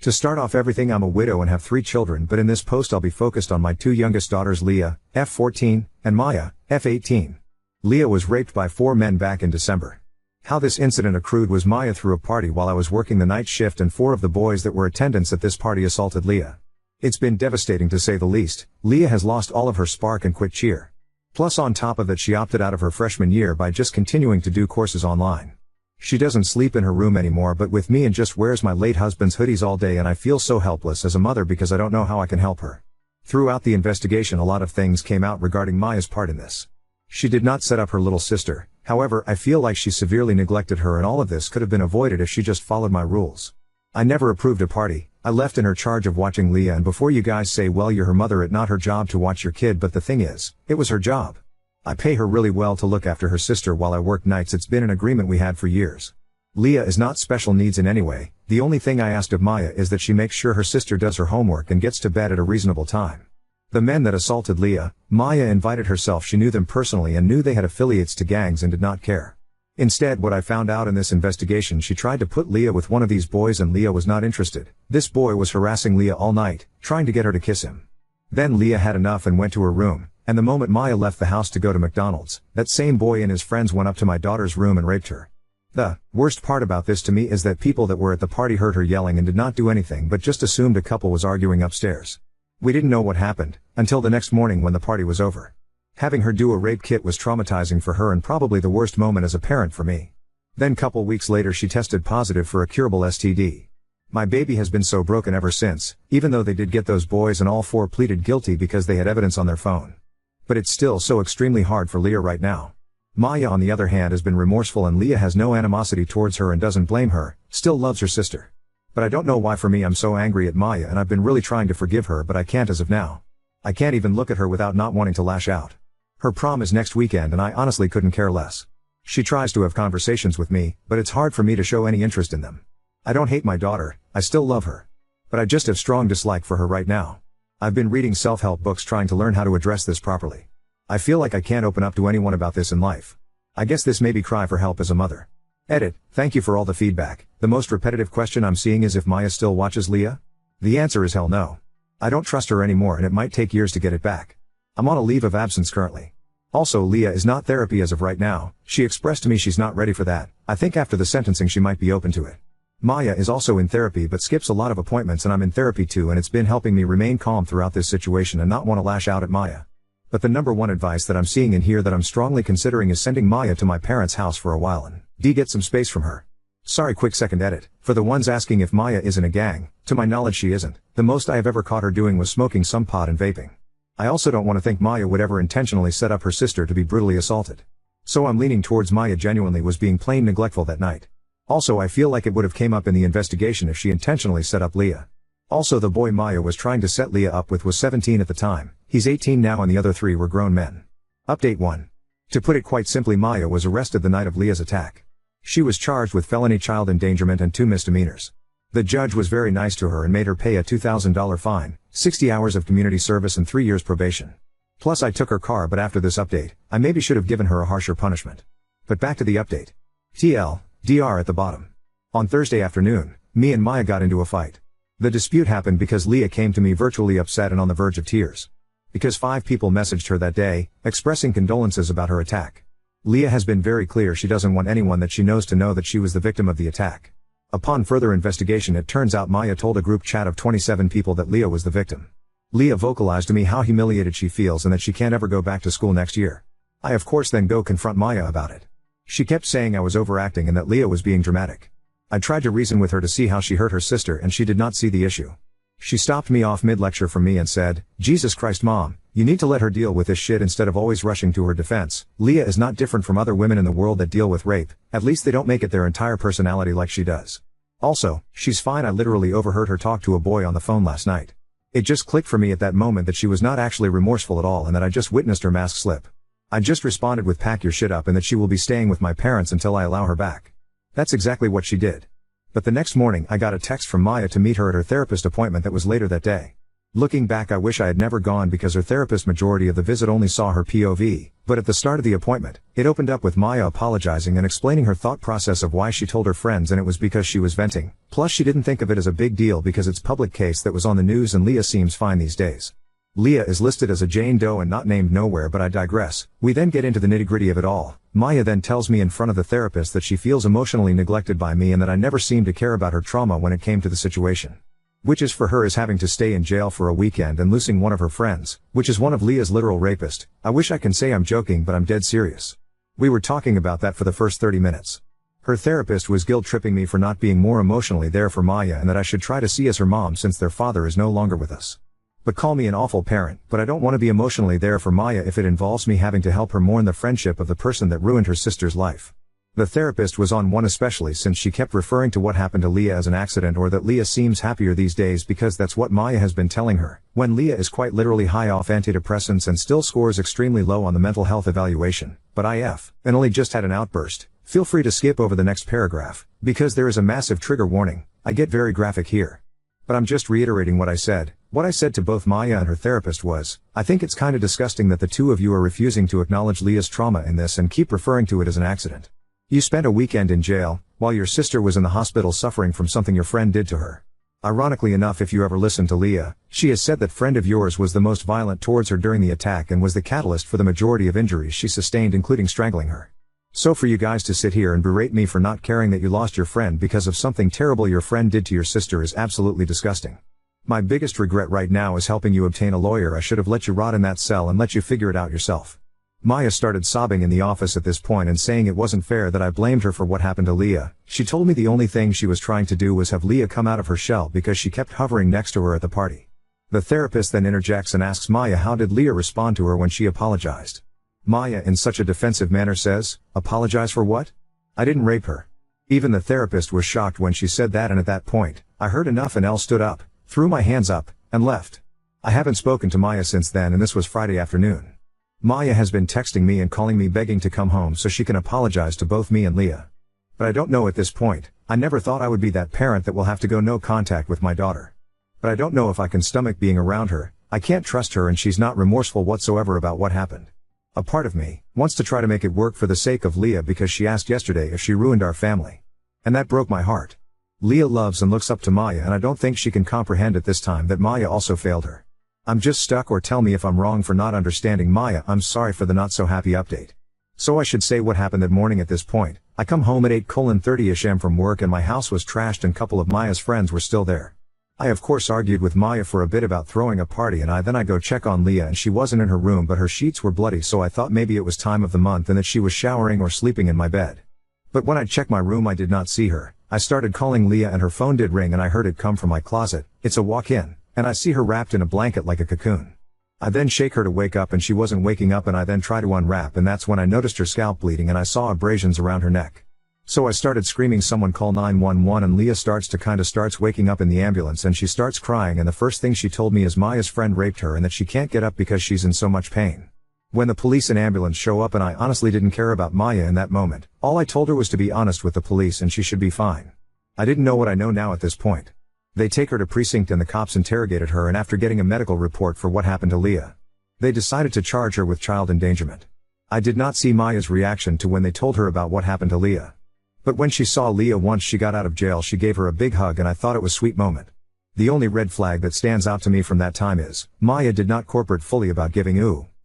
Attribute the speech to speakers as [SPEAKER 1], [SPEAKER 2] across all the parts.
[SPEAKER 1] To start off everything, I'm a widow and have 3 children, but in this post I'll be focused on my 2 youngest daughters, Leah, F14, and Maya, F18. Leah was raped by 4 men back in December. How this incident accrued was Maya threw a party while I was working the night shift, and 4 of the boys that were attendants at this party assaulted Leah. It's been devastating to say the least. Leah has lost all of her spark and quit cheer. Plus on top of that, she opted out of her freshman year by just continuing to do courses online. She doesn't sleep in her room anymore but with me and just wears my late husband's hoodies all day, and I feel so helpless as a mother because I don't know how I can help her. Throughout the investigation a lot of things came out regarding Maya's part in this. She did not set up her little sister, however I feel like she severely neglected her, and all of this could have been avoided if she just followed my rules. I never approved a party. I left in her charge of watching Leah, and before you guys say well you're her mother, it's not her job to watch your kid, but the thing is, it was her job. I pay her really well to look after her sister while I work nights. It's been an agreement we had for years. Leah is not special needs in any way. The only thing I asked of Maya is that she makes sure her sister does her homework and gets to bed at a reasonable time. The men that assaulted Leah, Maya invited herself. She knew them personally and knew they had affiliates to gangs and did not care. Instead, what I found out in this investigation, she tried to put Leah with one of these boys and Leah was not interested. This boy was harassing Leah all night, trying to get her to kiss him. Then Leah had enough and went to her room. And the moment Maya left the house to go to McDonald's, that same boy and his friends went up to my daughter's room and raped her. The worst part about this to me is that people that were at the party heard her yelling and did not do anything but just assumed a couple was arguing upstairs. We didn't know what happened until the next morning when the party was over. Having her do a rape kit was traumatizing for her and probably the worst moment as a parent for me. Then couple weeks later she tested positive for a curable STD. My baby has been so broken ever since, even though they did get those boys and all 4 pleaded guilty because they had evidence on their phone. But it's still so extremely hard for Leah right now. Maya on the other hand has been remorseful, and Leah has no animosity towards her and doesn't blame her, still loves her sister. But I don't know why for me I'm so angry at Maya, and I've been really trying to forgive her but I can't as of now. I can't even look at her without not wanting to lash out. Her prom is next weekend and I honestly couldn't care less. She tries to have conversations with me, but it's hard for me to show any interest in them. I don't hate my daughter, I still love her. But I just have strong dislike for her right now. I've been reading self-help books trying to learn how to address this properly. I feel like I can't open up to anyone about this in life. I guess this may be cry for help as a mother. Edit, thank you for all the feedback. The most repetitive question I'm seeing is if Maya still watches Leah? The answer is hell no. I don't trust her anymore and it might take years to get it back. I'm on a leave of absence currently. Also, Leah is not therapy as of right now. She expressed to me she's not ready for that. I think after the sentencing she might be open to it. Maya is also in therapy but skips a lot of appointments, and I'm in therapy too, and it's been helping me remain calm throughout this situation and not want to lash out at Maya. But the number one advice that I'm seeing in here that I'm strongly considering is sending Maya to my parents' house for a while and get some space from her. Sorry, quick second edit. For the ones asking if Maya is in a gang, to my knowledge she isn't. The most I have ever caught her doing was smoking some pot and vaping. I also don't want to think Maya would ever intentionally set up her sister to be brutally assaulted. So I'm leaning towards Maya genuinely was being plain neglectful that night. Also, I feel like it would have came up in the investigation if she intentionally set up Leah. Also, the boy Maya was trying to set Leah up with was 17 at the time. He's 18 now and the other 3 were grown men. Update 1. To put it quite simply, Maya was arrested the night of Leah's attack. She was charged with felony child endangerment and 2 misdemeanors. The judge was very nice to her and made her pay a $2,000 fine, 60 hours of community service and 3 years probation. Plus I took her car, but after this update, I maybe should have given her a harsher punishment. But back to the update. TLDR at the bottom. On Thursday afternoon, me and Maya got into a fight. The dispute happened because Leah came to me virtually upset and on the verge of tears. Because 5 people messaged her that day, expressing condolences about her attack. Leah has been very clear she doesn't want anyone that she knows to know that she was the victim of the attack. Upon further investigation, it turns out Maya told a group chat of 27 people that Leah was the victim. Leah vocalized to me how humiliated she feels and that she can't ever go back to school next year. I of course then go confront Maya about it. She kept saying I was overacting and that Leah was being dramatic. I tried to reason with her to see how she hurt her sister and she did not see the issue. She stopped me off mid-lecture from me and said, "Jesus Christ, Mom, you need to let her deal with this shit instead of always rushing to her defense. Leah is not different from other women in the world that deal with rape, at least they don't make it their entire personality like she does. Also, she's fine." I literally overheard her talk to a boy on the phone last night. It just clicked for me at that moment that she was not actually remorseful at all and that I just witnessed her mask slip. I just responded with "pack your shit up," and that she will be staying with my parents until I allow her back. That's exactly what she did. But the next morning I got a text from Maya to meet her at her therapist appointment that was later that day. Looking back, I wish I had never gone because her therapist majority of the visit only saw her POV, but at the start of the appointment, it opened up with Maya apologizing and explaining her thought process of why she told her friends, and it was because she was venting. Plus she didn't think of it as a big deal because it's public case that was on the news, and Leah seems fine these days. Leah is listed as a Jane Doe and not named nowhere, but I digress. We then get into the nitty-gritty of it all. Maya then tells me in front of the therapist that she feels emotionally neglected by me and that I never seemed to care about her trauma when it came to the situation. Which is for her is having to stay in jail for a weekend and losing one of her friends, which is one of Leah's literal rapist. I wish I can say I'm joking, but I'm dead serious. We were talking about that for the first 30 minutes. Her therapist was guilt-tripping me for not being more emotionally there for Maya and that I should try to see as her mom since their father is no longer with us. But call me an awful parent, but I don't want to be emotionally there for Maya if it involves me having to help her mourn the friendship of the person that ruined her sister's life. The therapist was on one, especially since she kept referring to what happened to Leah as an accident, or that Leah seems happier these days because that's what Maya has been telling her, when Leah is quite literally high off antidepressants and still scores extremely low on the mental health evaluation. But and only just had an outburst. Feel free to skip over the next paragraph, because there is a massive trigger warning. I get very graphic here. But I'm just reiterating what I said. What I said to both Maya and her therapist was, I think it's kinda disgusting that the two of you are refusing to acknowledge Leah's trauma in this and keep referring to it as an accident. You spent a weekend in jail, while your sister was in the hospital suffering from something your friend did to her. Ironically enough, if you ever listened to Leah, she has said that friend of yours was the most violent towards her during the attack and was the catalyst for the majority of injuries she sustained, including strangling her. So for you guys to sit here and berate me for not caring that you lost your friend because of something terrible your friend did to your sister is absolutely disgusting. My biggest regret right now is helping you obtain a lawyer. I should have let you rot in that cell and let you figure it out yourself. Maya started sobbing in the office at this point and saying it wasn't fair that I blamed her for what happened to Leah. She told me the only thing she was trying to do was have Leah come out of her shell because she kept hovering next to her at the party. The therapist then interjects and asks Maya how did Leah respond to her when she apologized. Maya in such a defensive manner says, apologize for what? I didn't rape her. Even the therapist was shocked when she said that, and at that point, I heard enough and stood up, threw my hands up, and left. I haven't spoken to Maya since then, and this was Friday afternoon. Maya has been texting me and calling me begging to come home so she can apologize to both me and Leah. But I don't know at this point. I never thought I would be that parent that will have to go no contact with my daughter. But I don't know if I can stomach being around her. I can't trust her and she's not remorseful whatsoever about what happened. A part of me wants to try to make it work for the sake of Leah because she asked yesterday if she ruined our family. And that broke my heart. Leah loves and looks up to Maya, and I don't think she can comprehend at this time that Maya also failed her. I'm just stuck, or tell me if I'm wrong for not understanding Maya. I'm sorry for the not so happy update. So I should say what happened that morning at this point. I come home at 8:30ish am from work and my house was trashed and couple of Maya's friends were still there. I of course argued with Maya for a bit about throwing a party, and I go check on Leah and she wasn't in her room but her sheets were bloody, so I thought maybe it was time of the month and that she was showering or sleeping in my bed. But when I checked my room I did not see her. I started calling Leah and her phone did ring and I heard it come from my closet. It's a walk-in. And I see her wrapped in a blanket like a cocoon. I then shake her to wake up and she wasn't waking up, and I then try to unwrap, and that's when I noticed her scalp bleeding and I saw abrasions around her neck. So I started screaming, someone call 911, and Leah starts waking up in the ambulance and she starts crying, and the first thing she told me is Maya's friend raped her and that she can't get up because she's in so much pain. When the police and ambulance show up, and I honestly didn't care about Maya in that moment, all I told her was to be honest with the police and she should be fine. I didn't know what I know now at this point. They take her to precinct and the cops interrogated her, and after getting a medical report for what happened to Leah, they decided to charge her with child endangerment. I did not see Maya's reaction to when they told her about what happened to Leah. But when she saw Leah once she got out of jail, she gave her a big hug and I thought it was a sweet moment. The only red flag that stands out to me from that time is, Maya did not cooperate fully about giving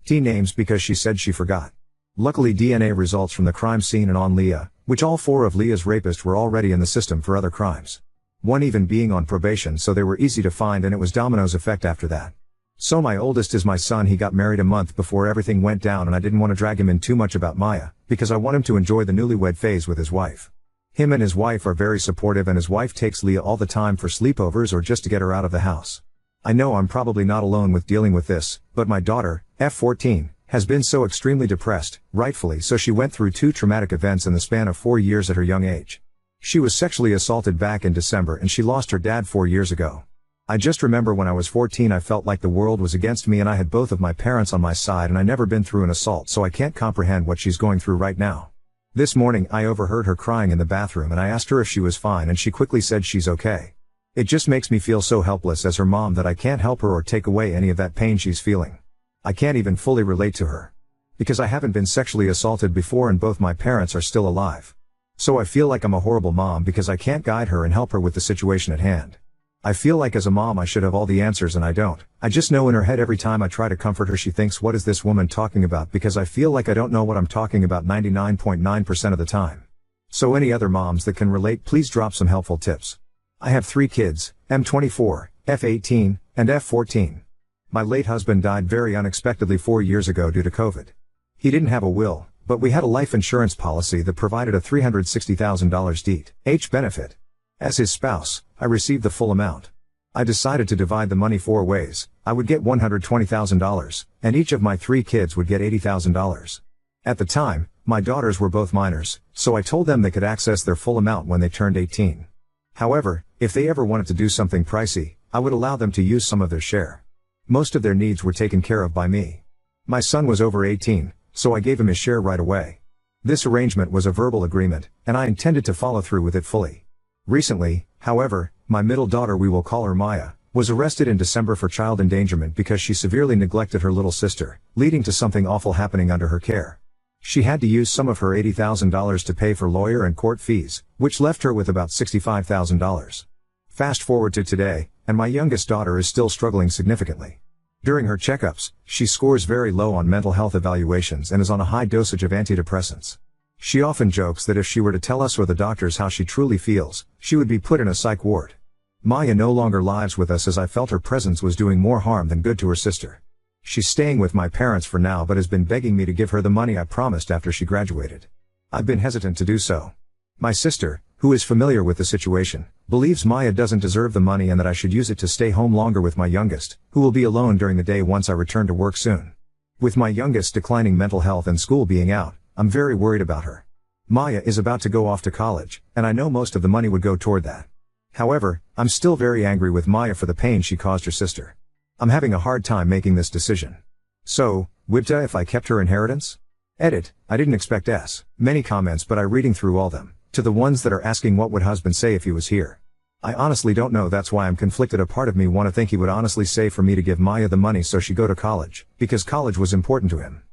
[SPEAKER 1] names because she said she forgot. Luckily DNA results from the crime scene and on Leah, which all 4 of Leah's rapists were already in the system for other crimes. One even being on probation, so they were easy to find, and it was dominoes effect after that. So my oldest is my son. He got married a month before everything went down, and I didn't want to drag him in too much about Maya, because I want him to enjoy the newlywed phase with his wife. Him and his wife are very supportive, and his wife takes Leah all the time for sleepovers or just to get her out of the house. I know I'm probably not alone with dealing with this, but my daughter, F14, has been so extremely depressed, rightfully so. She went through 2 traumatic events in the span of 4 years at her young age. She was sexually assaulted back in December and she lost her dad 4 years ago. I just remember when I was 14 I felt like the world was against me, and I had both of my parents on my side, and I never been through an assault, so I can't comprehend what she's going through right now. This morning I overheard her crying in the bathroom and I asked her if she was fine, and she quickly said she's okay. It just makes me feel so helpless as her mom that I can't help her or take away any of that pain she's feeling. I can't even fully relate to her. Because I haven't been sexually assaulted before and both my parents are still alive. So I feel like I'm a horrible mom because I can't guide her and help her with the situation at hand. I feel like as a mom I should have all the answers and I don't. I just know in her head every time I try to comfort her she thinks, what is this woman talking about, because I feel like I don't know what I'm talking about 99.9% of the time. So any other moms that can relate, please drop some helpful tips. I have 3 kids, M24, F18, and F14. My late husband died very unexpectedly 4 years ago due to COVID. He didn't have a will, but we had a life insurance policy that provided a $360,000 DH benefit. As his spouse, I received the full amount. I decided to divide the money 4 ways. I would get $120,000, and each of my 3 kids would get $80,000. At the time, my daughters were both minors, so I told them they could access their full amount when they turned 18. However, if they ever wanted to do something pricey, I would allow them to use some of their share. Most of their needs were taken care of by me. My son was over 18, so I gave him his share right away. This arrangement was a verbal agreement, and I intended to follow through with it fully. Recently, however, my middle daughter, we will call her Maya, was arrested in December for child endangerment because she severely neglected her little sister, leading to something awful happening under her care. She had to use some of her $80,000 to pay for lawyer and court fees, which left her with about $65,000. Fast forward to today, and my youngest daughter is still struggling significantly. During her checkups, she scores very low on mental health evaluations and is on a high dosage of antidepressants. She often jokes that if she were to tell us or the doctors how she truly feels, she would be put in a psych ward. Maya no longer lives with us as I felt her presence was doing more harm than good to her sister. She's staying with my parents for now but has been begging me to give her the money I promised after she graduated. I've been hesitant to do so. My sister, who is familiar with the situation, believes Maya doesn't deserve the money and that I should use it to stay home longer with my youngest, who will be alone during the day once I return to work soon. With my youngest declining mental health and school being out, I'm very worried about her. Maya is about to go off to college, and I know most of the money would go toward that. However, I'm still very angry with Maya for the pain she caused her sister. I'm having a hard time making this decision. So, Wibta, if I kept her inheritance? Edit, I didn't expect many comments, but I reading through all them, to the ones that are asking what would husband say if he was here. I honestly don't know, that's why I'm conflicted. A part of me want to think he would honestly say for me to give Maya the money so she go to college, because college was important to him.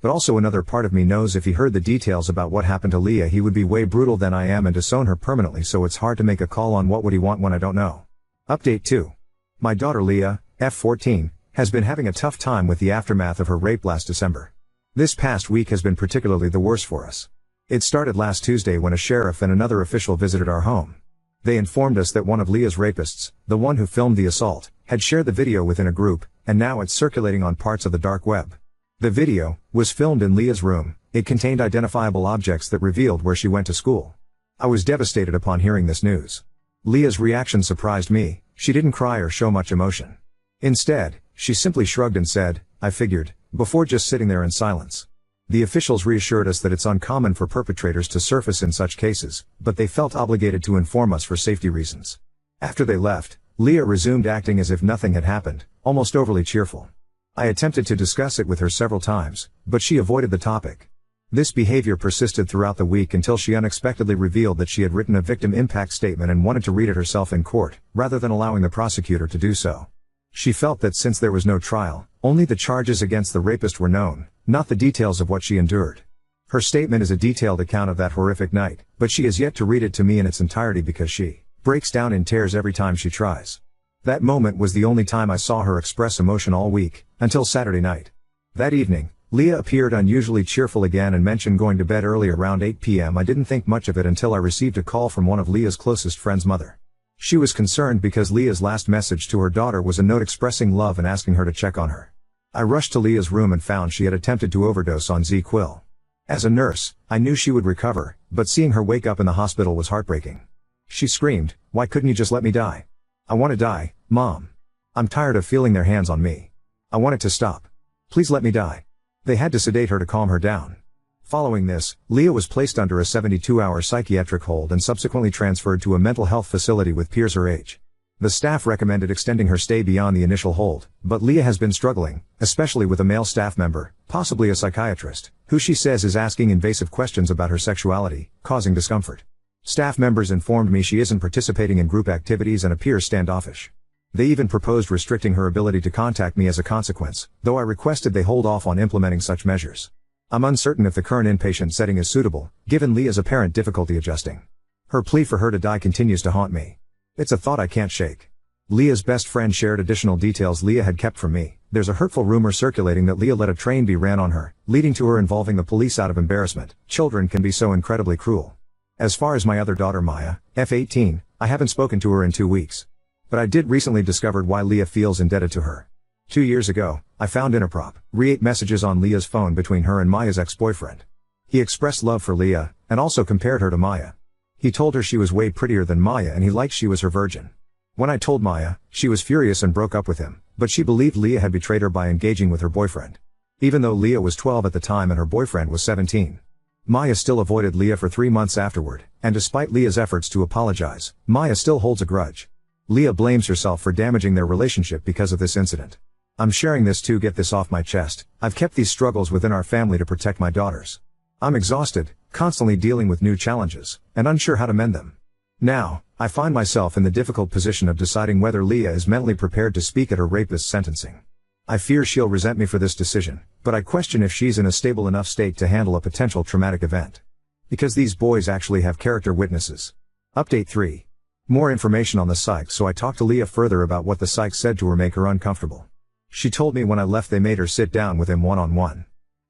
[SPEAKER 1] But also another part of me knows if he heard the details about what happened to Leah he would be way brutal than I am and disown her permanently, so it's hard to make a call on what would he want when I don't know. Update 2. My daughter Leah, F14, has been having a tough time with the aftermath of her rape last December. This past week has been particularly the worst for us. It started last Tuesday when a sheriff and another official visited our home. They informed us that one of Leah's rapists, the one who filmed the assault, had shared the video within a group, and now it's circulating on parts of the dark web. The video was filmed in Leah's room. It contained identifiable objects that revealed where she went to school. I was devastated upon hearing this news. Leah's reaction surprised me. She didn't cry or show much emotion. Instead, she simply shrugged and said, "I figured," before just sitting there in silence. The officials reassured us that it's uncommon for perpetrators to surface in such cases, but they felt obligated to inform us for safety reasons. After they left, Leah resumed acting as if nothing had happened, almost overly cheerful. I attempted to discuss it with her several times, but she avoided the topic. This behavior persisted throughout the week until she unexpectedly revealed that she had written a victim impact statement and wanted to read it herself in court, rather than allowing the prosecutor to do so. She felt that since there was no trial, only the charges against the rapist were known, not the details of what she endured. Her statement is a detailed account of that horrific night, but she has yet to read it to me in its entirety because she breaks down in tears every time she tries. That moment was the only time I saw her express emotion all week, until Saturday night. That evening, Leah appeared unusually cheerful again and mentioned going to bed early around 8 p.m. I didn't think much of it until I received a call from one of Leah's closest friends' mother. She was concerned because Leah's last message to her daughter was a note expressing love and asking her to check on her. I rushed to Leah's room and found she had attempted to overdose on Z-Quil. As a nurse, I knew she would recover, but seeing her wake up in the hospital was heartbreaking. She screamed, "Why couldn't you just let me die? I want to die, Mom. I'm tired of feeling their hands on me. I want it to stop. Please let me die." They had to sedate her to calm her down. Following this, Leah was placed under a 72-hour psychiatric hold and subsequently transferred to a mental health facility with peers her age. The staff recommended extending her stay beyond the initial hold, but Leah has been struggling, especially with a male staff member, possibly a psychiatrist, who she says is asking invasive questions about her sexuality, causing discomfort. Staff members informed me she isn't participating in group activities and appears standoffish. They even proposed restricting her ability to contact me as a consequence, though I requested they hold off on implementing such measures. I'm uncertain if the current inpatient setting is suitable, given Leah's apparent difficulty adjusting. Her plea for her to die continues to haunt me. It's a thought I can't shake. Leah's best friend shared additional details Leah had kept from me. There's a hurtful rumor circulating that Leah let a train be ran on her, leading to her involving the police out of embarrassment. Children can be so incredibly cruel. As far as my other daughter Maya, F18, I haven't spoken to her in 2 weeks. But I did recently discover why Leah feels indebted to her. 2 years ago, I found inappropriate messages on Leah's phone between her and Maya's ex-boyfriend. He expressed love for Leah, and also compared her to Maya. He told her she was way prettier than Maya and he liked she was her virgin. When I told Maya, she was furious and broke up with him, but she believed Leah had betrayed her by engaging with her boyfriend. Even though Leah was 12 at the time and her boyfriend was 17. Maya still avoided Leah for 3 months afterward, and despite Leah's efforts to apologize, Maya still holds a grudge. Leah blames herself for damaging their relationship because of this incident. I'm sharing this to get this off my chest. I've kept these struggles within our family to protect my daughters. I'm exhausted, constantly dealing with new challenges, and unsure how to mend them. Now, I find myself in the difficult position of deciding whether Leah is mentally prepared to speak at her rapist's sentencing. I fear she'll resent me for this decision, but I question if she's in a stable enough state to handle a potential traumatic event. Because these boys actually have character witnesses. Update 3. More information on the psych, so I talked to Leah further about what the psych said to her make her uncomfortable. She told me when I left they made her sit down with him one-on-one.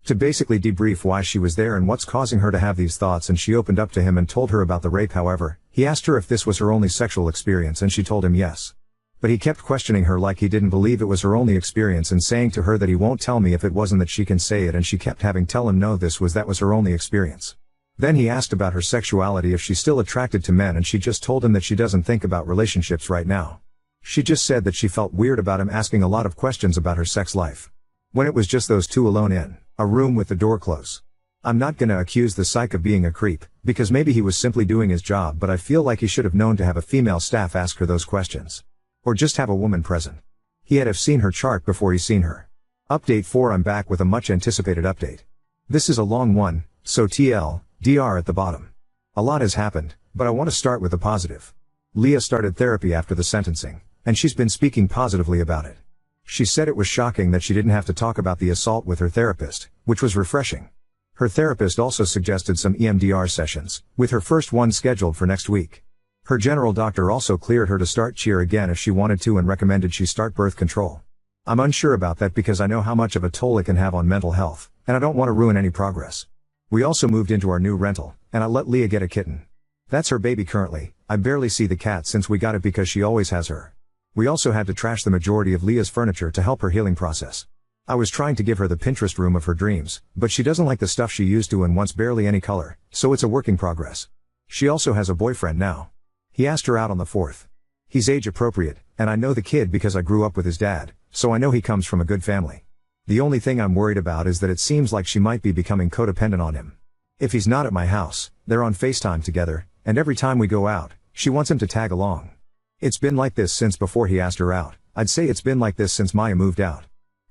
[SPEAKER 1] To basically debrief why she was there and what's causing her to have these thoughts, and she opened up to him and told her about the rape. However, he asked her if this was her only sexual experience and she told him yes. But he kept questioning her like he didn't believe it was her only experience and saying to her that he won't tell me if it wasn't that she can say it, and she kept having tell him no, that was her only experience. Then he asked about her sexuality, if she's still attracted to men, and she just told him that she doesn't think about relationships right now. She just said that she felt weird about him asking a lot of questions about her sex life. When it was just those two alone in a room with the door closed. I'm not gonna accuse the psych of being a creep, because maybe he was simply doing his job, but I feel like he should have known to have a female staff ask her those questions. Or just have a woman present. He had have seen her chart before he seen her. Update 4. I'm back with a much anticipated update. This is a long one, so TLDR at the bottom. A lot has happened, but I want to start with the positive. Leah started therapy after the sentencing, and she's been speaking positively about it. She said it was shocking that she didn't have to talk about the assault with her therapist, which was refreshing. Her therapist also suggested some EMDR sessions, with her first one scheduled for next week. Her general doctor also cleared her to start cheer again if she wanted to and recommended she start birth control. I'm unsure about that because I know how much of a toll it can have on mental health, and I don't want to ruin any progress. We also moved into our new rental, and I let Leah get a kitten. That's her baby currently. I barely see the cat since we got it because she always has her. We also had to trash the majority of Leah's furniture to help her healing process. I was trying to give her the Pinterest room of her dreams, but she doesn't like the stuff she used to and wants barely any color, so it's a work in progress. She also has a boyfriend now. He asked her out on the 4th. He's age appropriate, and I know the kid because I grew up with his dad, so I know he comes from a good family. The only thing I'm worried about is that it seems like she might be becoming codependent on him. If he's not at my house, they're on FaceTime together, and every time we go out, she wants him to tag along. It's been like this since before he asked her out. I'd say it's been like this since Maya moved out.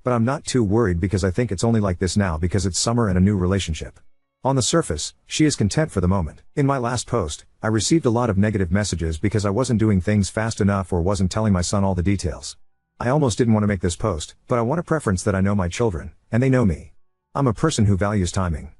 [SPEAKER 1] But I'm not too worried because I think it's only like this now because it's summer and a new relationship. On the surface, she is content for the moment. In my last post, I received a lot of negative messages because I wasn't doing things fast enough or wasn't telling my son all the details. I almost didn't want to make this post, but I want to preference that I know my children, and they know me. I'm a person who values timing.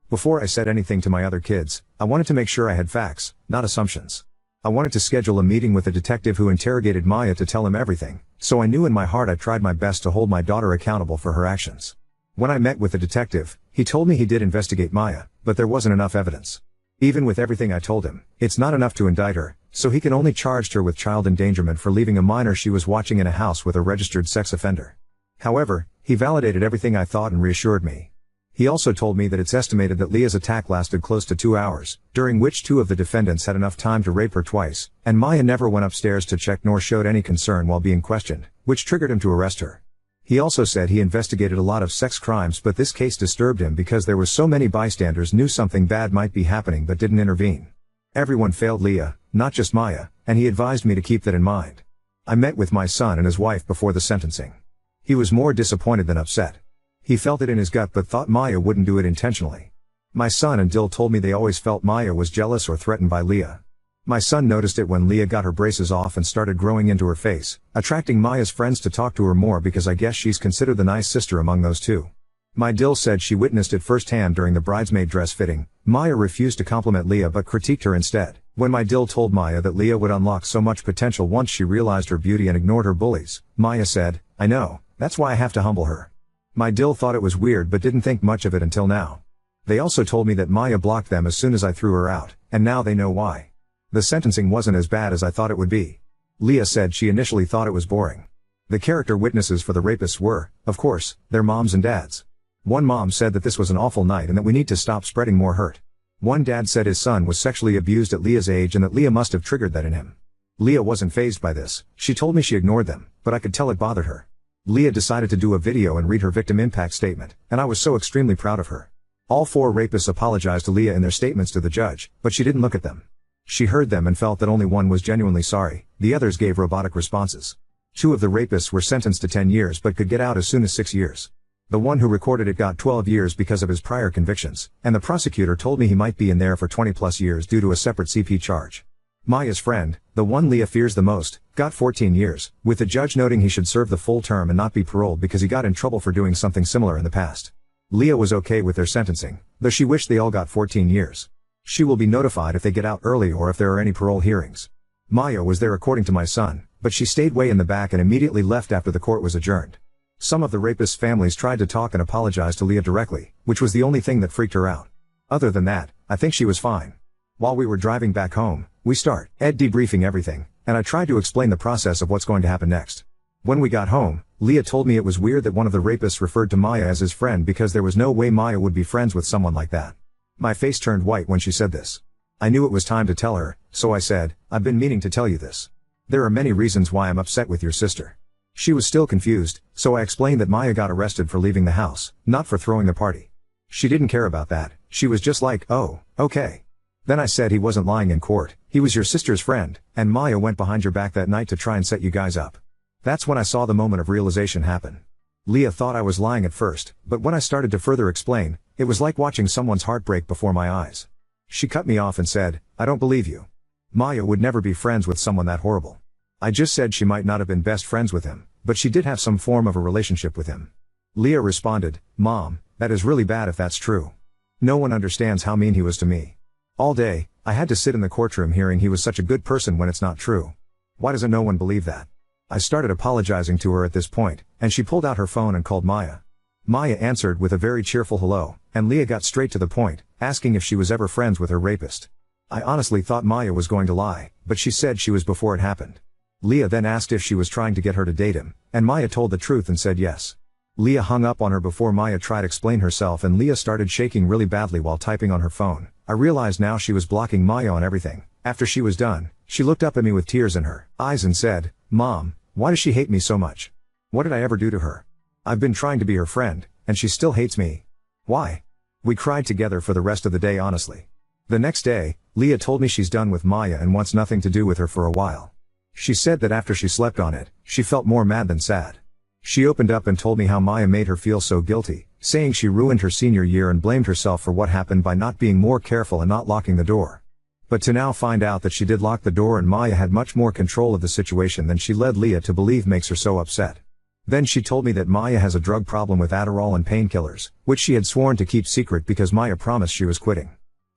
[SPEAKER 1] Before I said anything to my other kids, I wanted to make sure I had facts, not assumptions. I wanted to schedule a meeting with a detective who interrogated Maya to tell him everything, so I knew in my heart I tried my best to hold my daughter accountable for her actions. When I met with the detective, he told me he did investigate Maya, but there wasn't enough evidence. Even with everything I told him, it's not enough to indict her, so he can only charge her with child endangerment for leaving a minor she was watching in a house with a registered sex offender. However, he validated everything I thought and reassured me. He also told me that it's estimated that Leah's attack lasted close to 2 hours, during which 2 of the defendants had enough time to rape her twice, and Maya never went upstairs to check nor showed any concern while being questioned, which triggered him to arrest her. He also said he investigated a lot of sex crimes, but this case disturbed him because there was so many bystanders knew something bad might be happening but didn't intervene. Everyone failed Leah, not just Maya, and he advised me to keep that in mind. I met with my son and his wife before the sentencing. He was more disappointed than upset. He felt it in his gut but thought Maya wouldn't do it intentionally. My son and Dill told me they always felt Maya was jealous or threatened by Leah. My son noticed it when Leah got her braces off and started growing into her face, attracting Maya's friends to talk to her more because I guess she's considered the nice sister among those two. My Dill said she witnessed it firsthand during the bridesmaid dress fitting. Maya refused to compliment Leah but critiqued her instead. When my Dill told Maya that Leah would unlock so much potential once she realized her beauty and ignored her bullies, Maya said, "I know, that's why I have to humble her." My Dill thought it was weird but didn't think much of it until now. They also told me that Maya blocked them as soon as I threw her out, and now they know why. The sentencing wasn't as bad as I thought it would be. Leah said she initially thought it was boring. The character witnesses for the rapists were, of course, their moms and dads. One mom said that this was an awful night and that we need to stop spreading more hurt. One dad said his son was sexually abused at Leah's age and that Leah must have triggered that in him. Leah wasn't fazed by this. She told me she ignored them, but I could tell it bothered her. Leah decided to do a video and read her victim impact statement, and I was so extremely proud of her. All 4 rapists apologized to Leah in their statements to the judge, but she didn't look at them. She heard them and felt that only one was genuinely sorry, the others gave robotic responses. 2 of the rapists were sentenced to 10 years but could get out as soon as 6 years. The one who recorded it got 12 years because of his prior convictions, and the prosecutor told me he might be in there for 20+ years due to a separate CP charge. Maya's friend, the one Leah fears the most, got 14 years, with the judge noting he should serve the full term and not be paroled because he got in trouble for doing something similar in the past. Leah was okay with their sentencing, though she wished they all got 14 years. She will be notified if they get out early or if there are any parole hearings. Maya was there according to my son, but she stayed way in the back and immediately left after the court was adjourned. Some of the rapists' families tried to talk and apologize to Leah directly, which was the only thing that freaked her out. Other than that, I think she was fine. While we were driving back home, we started debriefing everything, and I tried to explain the process of what's going to happen next. When we got home, Leah told me it was weird that one of the rapists referred to Maya as his friend because there was no way Maya would be friends with someone like that. My face turned white when she said this. I knew it was time to tell her, so I said, "I've been meaning to tell you this. There are many reasons why I'm upset with your sister." She was still confused, so I explained that Maya got arrested for leaving the house, not for throwing the party. She didn't care about that, she was just like, "Oh, okay." Then I said he wasn't lying in court, he was your sister's friend, and Maya went behind your back that night to try and set you guys up. That's when I saw the moment of realization happen. Leah thought I was lying at first, but when I started to further explain, it was like watching someone's heart break before my eyes. She cut me off and said, "I don't believe you. Maya would never be friends with someone that horrible." I just said she might not have been best friends with him, but she did have some form of a relationship with him. Leah responded, "Mom, that is really bad if that's true. No one understands how mean he was to me. All day, I had to sit in the courtroom hearing he was such a good person when it's not true. Why doesn't no one believe that?" I started apologizing to her at this point, and she pulled out her phone and called Maya. Maya answered with a very cheerful hello, and Leah got straight to the point, asking if she was ever friends with her rapist. I honestly thought Maya was going to lie, but she said she was before it happened. Leah then asked if she was trying to get her to date him, and Maya told the truth and said yes. Leah hung up on her before Maya tried to explain herself and Leah started shaking really badly while typing on her phone. I realized now she was blocking Maya on everything. After she was done, she looked up at me with tears in her eyes and said, "Mom, why does she hate me so much? What did I ever do to her? I've been trying to be her friend, and she still hates me. Why?" We cried together for the rest of the day honestly. The next day, Leah told me she's done with Maya and wants nothing to do with her for a while. She said that after she slept on it, she felt more mad than sad. She opened up and told me how Maya made her feel so guilty, saying she ruined her senior year and blamed herself for what happened by not being more careful and not locking the door. But to now find out that she did lock the door and Maya had much more control of the situation than she led Leah to believe makes her so upset. Then she told me that Maya has a drug problem with Adderall and painkillers, which she had sworn to keep secret because Maya promised she was quitting.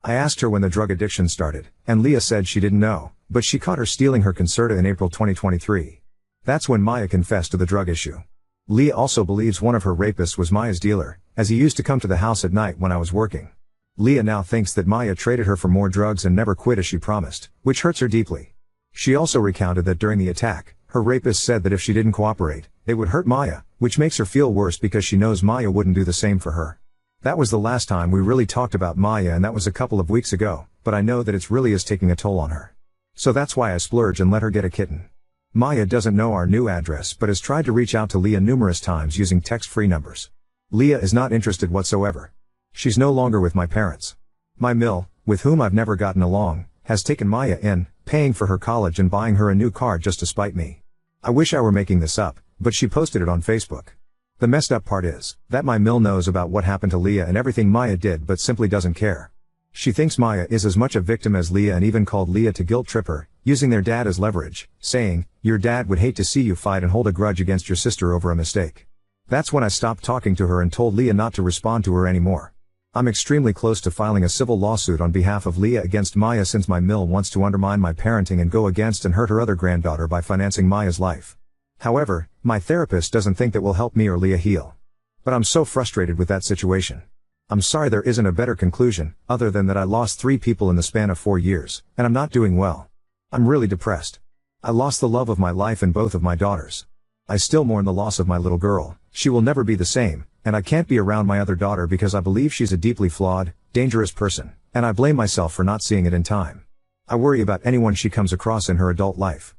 [SPEAKER 1] I asked her when the drug addiction started, and Leah said she didn't know, but she caught her stealing her Concerta in April 2023. That's when Maya confessed to the drug issue. Leah also believes one of her rapists was Maya's dealer, as he used to come to the house at night when I was working. Leah now thinks that Maya traded her for more drugs and never quit as she promised, which hurts her deeply. She also recounted that during the attack, her rapist said that if she didn't cooperate, they would hurt Maya, which makes her feel worse because she knows Maya wouldn't do the same for her. That was the last time we really talked about Maya and that was a couple of weeks ago, but I know that it really is taking a toll on her. So that's why I splurge and let her get a kitten. Maya doesn't know our new address but has tried to reach out to Leah numerous times using text-free numbers. Leah is not interested whatsoever. She's no longer with my parents. My mill, with whom I've never gotten along, has taken Maya in, paying for her college and buying her a new car just to spite me. I wish I were making this up, but she posted it on Facebook. The messed up part is that my Mill knows about what happened to Leah and everything Maya did but simply doesn't care. She thinks Maya is as much a victim as Leah and even called Leah to guilt trip her, using their dad as leverage, saying, "Your dad would hate to see you fight and hold a grudge against your sister over a mistake." That's when I stopped talking to her and told Leah not to respond to her anymore. I'm extremely close to filing a civil lawsuit on behalf of Leah against Maya since my Mill wants to undermine my parenting and go against and hurt her other granddaughter by financing Maya's life. However, my therapist doesn't think that will help me or Leah heal. But I'm so frustrated with that situation. I'm sorry there isn't a better conclusion, other than that I lost 3 people in the span of 4 years, and I'm not doing well. I'm really depressed. I lost the love of my life and both of my daughters. I still mourn the loss of my little girl. She will never be the same, and I can't be around my other daughter because I believe she's a deeply flawed, dangerous person, and I blame myself for not seeing it in time. I worry about anyone she comes across in her adult life.